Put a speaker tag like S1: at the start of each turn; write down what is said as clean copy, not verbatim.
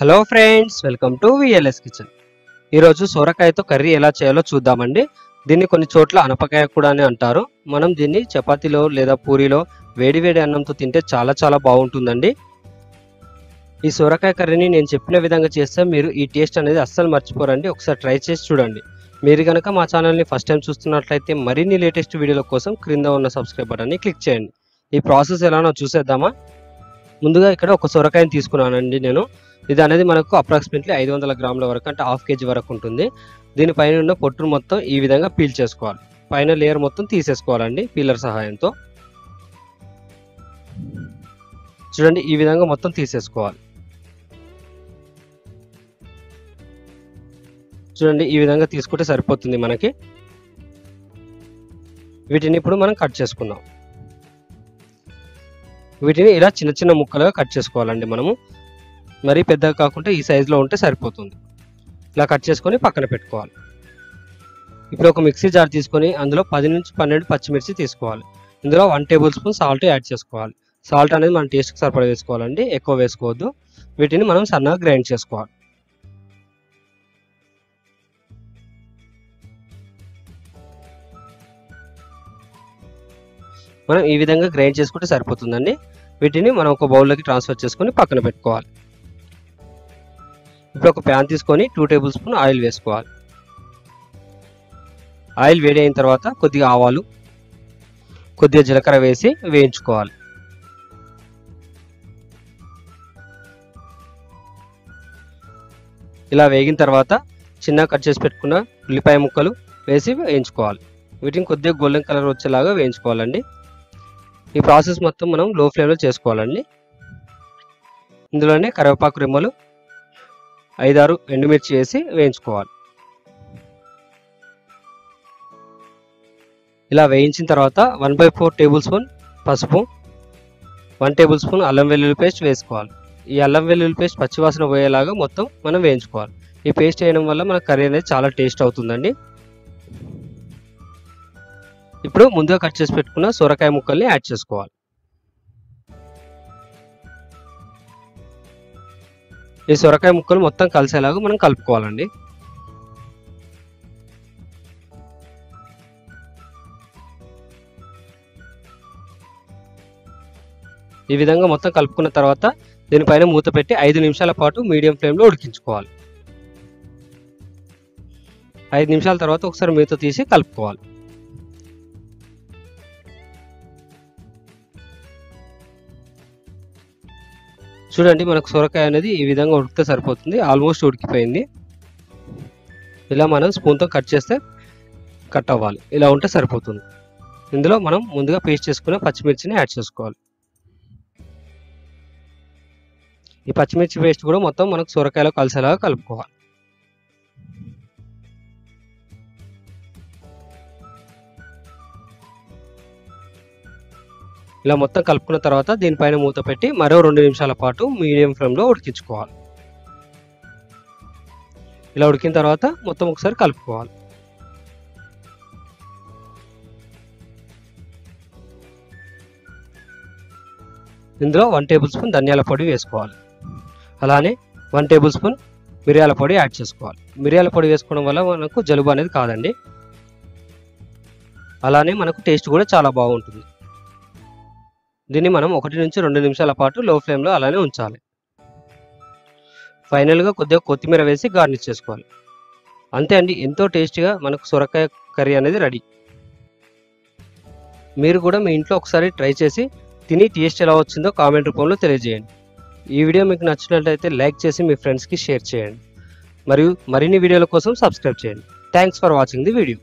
S1: Hello friends, welcome to VLS kitchen. ఈరోజు సొరకాయతో curry ఎలా చేయాలో చూద్దామండి. దీన్ని కొన్ని చోట్ల అనపకాయ కూడా అని అంటారు. మనం దీన్ని చపాతీలో లేదా పూరీలో వేడివేడి అన్నంతో తింటే చాలా బాగుంటుందండి. ఈ సొరకాయ కర్రీని నేను చెప్పిన విధంగా చేస్తే మీరు ఈ టేస్ట్ అనేది అస్సలు మర్చిపోరండి. ఒకసారి ట్రై చేసి చూడండి. మీరు కనుక మా ఛానల్ని ఫస్ట్ టైం చూస్తున్నట్లయితే మరిన్ని లేటెస్ట్ వీడియోల కోసం క్రింద ఉన్న సబ్స్క్రైబ్ బటన్ని క్లిక్ చేయండి. ఈ ప్రాసెస్ ఎలానో చూసేద్దామా. ముందుగా ఇక్కడ ఒక సొరకాయని తీసుకున్నానండి నేను. ఇది అనేది మనకు అప్రాక్సిమేట్లీ 500 గ్రాముల వరకు, అంటే హాఫ్ కేజీ వరకు ఉంటుంది. దీనిపైన ఉన్న పొట్టును మొత్తం ఈ విధంగా పీల్ చేసుకోవాలి. పైన లేయర్ మొత్తం తీసేసుకోవాలండి పీలర్ సహాయంతో. చూడండి, ఈ విధంగా మొత్తం తీసేసుకోవాలి. చూడండి, ఈ విధంగా తీసుకుంటే సరిపోతుంది మనకి. వీటిని ఇప్పుడు మనం కట్ చేసుకుందాం. వీటిని ఇలా చిన్న ముక్కలుగా కట్ చేసుకోవాలండి మనము. మరీ పెద్దగా కాకుండా ఈ సైజులో ఉంటే సరిపోతుంది. ఇలా కట్ చేసుకొని పక్కన పెట్టుకోవాలి. ఇప్పుడు ఒక మిక్సీ జార్ తీసుకొని అందులో 10 నుంచి 12 పచ్చిమిర్చి తీసుకోవాలి. ఇందులో 1 టేబుల్ స్పూన్ సాల్ట్ యాడ్ చేసుకోవాలి. సాల్ట్ అనేది మన టేస్ట్కి సరిపడా వేసుకోవాలండి, ఎక్కువ వేసుకోవద్దు. వీటిని మనం సన్నగా గ్రైండ్ చేసుకోవాలి. మనం ఈ విధంగా గ్రైండ్ చేసుకుంటే సరిపోతుందండి. వీటిని మనం ఒక బౌల్లోకి ట్రాన్స్ఫర్ చేసుకొని పక్కన పెట్టుకోవాలి. ఇప్పుడు ఒక ప్యాన్ తీసుకొని 2 టేబుల్ స్పూన్ ఆయిల్ వేసుకోవాలి. ఆయిల్ వేడి అయిన తర్వాత కొద్దిగా ఆవాలు, కొద్దిగా జీలకర్ర వేసి వేయించుకోవాలి. ఇలా వేగిన తర్వాత చిన్నగా కట్ చేసి పెట్టుకున్న ఉల్లిపాయ ముక్కలు వేసి వేయించుకోవాలి. వీటిని కొద్దిగా గోల్డెన్ కలర్ వచ్చేలాగా వేయించుకోవాలండి. ఈ ప్రాసెస్ మొత్తం మనం లో ఫ్లేమ్లో చేసుకోవాలండి. ఇందులోనే కరివేపాకు రెమ్మలు, 5-6 ఎండుమిర్చి వేసి వేయించుకోవాలి. ఇలా వేయించిన తర్వాత 1/4 టేబుల్ స్పూన్ పసుపు, 1 టేబుల్ స్పూన్ అల్లం వెల్లుల్లి పేస్ట్ వేసుకోవాలి. ఈ అల్లం వెల్లుల్లి పేస్ట్ పచ్చివాసన పోయేలాగా మొత్తం మనం వేయించుకోవాలి. ఈ పేస్ట్ వేయడం వల్ల మన కర్రీ అనేది చాలా టేస్ట్ అవుతుందండి. ఇప్పుడు ముందుగా కట్ చేసి పెట్టుకున్న సొరకాయ ముక్కల్ని యాడ్ చేసుకోవాలి. ఈ సొరకాయ ముక్కలు మొత్తం కలిసేలాగా మనం కలుపుకోవాలండి. ఈ విధంగా మొత్తం కలుపుకున్న తర్వాత దీనిపైన మూత పెట్టి 5 నిమిషాల పాటు మీడియం ఫ్లేమ్లో ఉడికించుకోవాలి. 5 నిమిషాల తర్వాత ఒకసారి మూత తీసి కలుపుకోవాలి. చూడండి, మనకు సొరకాయ అనేది ఈ విధంగా ఉడికితే సరిపోతుంది. ఆల్మోస్ట్ ఉడికిపోయింది. ఇలా మనం స్పూన్తో కట్ చేస్తే కట్ అవ్వాలి. ఇలా ఉంటే సరిపోతుంది. ఇందులో మనం ముందుగా పేస్ట్ చేసుకున్న పచ్చిమిర్చిని యాడ్ చేసుకోవాలి. ఈ పచ్చిమిర్చి పేస్ట్ కూడా మొత్తం మనకు సొరకాయలో కలిసేలాగా కలుపుకోవాలి. ఇలా మొత్తం కలుపుకున్న తర్వాత దీనిపైన మూత పెట్టి మరో 2 నిమిషాల పాటు మీడియం ఫ్లేమ్లో ఉడికించుకోవాలి. ఇలా ఉడికిన తర్వాత మొత్తం ఒకసారి కలుపుకోవాలి. ఇందులో 1 టేబుల్ స్పూన్ ధనియాల పొడి వేసుకోవాలి. అలానే 1 టేబుల్ స్పూన్ మిరియాల పొడి యాడ్ చేసుకోవాలి. మిరియాల పొడి వేసుకోవడం వల్ల మనకు జలుబు అనేది కాదండి. అలానే మనకు టేస్ట్ కూడా చాలా బాగుంటుంది. దీన్ని మనం 1 నుంచి 2 నిమిషాల పాటు లో ఫ్లేమ్లో అలానే ఉంచాలి. ఫైనల్గా కొద్దిగా కొత్తిమీర వేసి గార్నిష్ చేసుకోవాలి. అంతే అండి, ఎంతో టేస్టీగా మనకు సొరకాయ కర్రీ అనేది రెడీ. మీరు కూడా మీ ఇంట్లో ఒకసారి ట్రై చేసి తిని టేస్ట్ ఎలా వచ్చిందో కామెంట్ రూపంలో తెలియజేయండి. ఈ వీడియో మీకు నచ్చినట్లయితే లైక్ చేసి మీ ఫ్రెండ్స్కి షేర్ చేయండి. మరియు మరిన్ని వీడియోల కోసం సబ్స్క్రైబ్ చేయండి. Thanks for watching the video.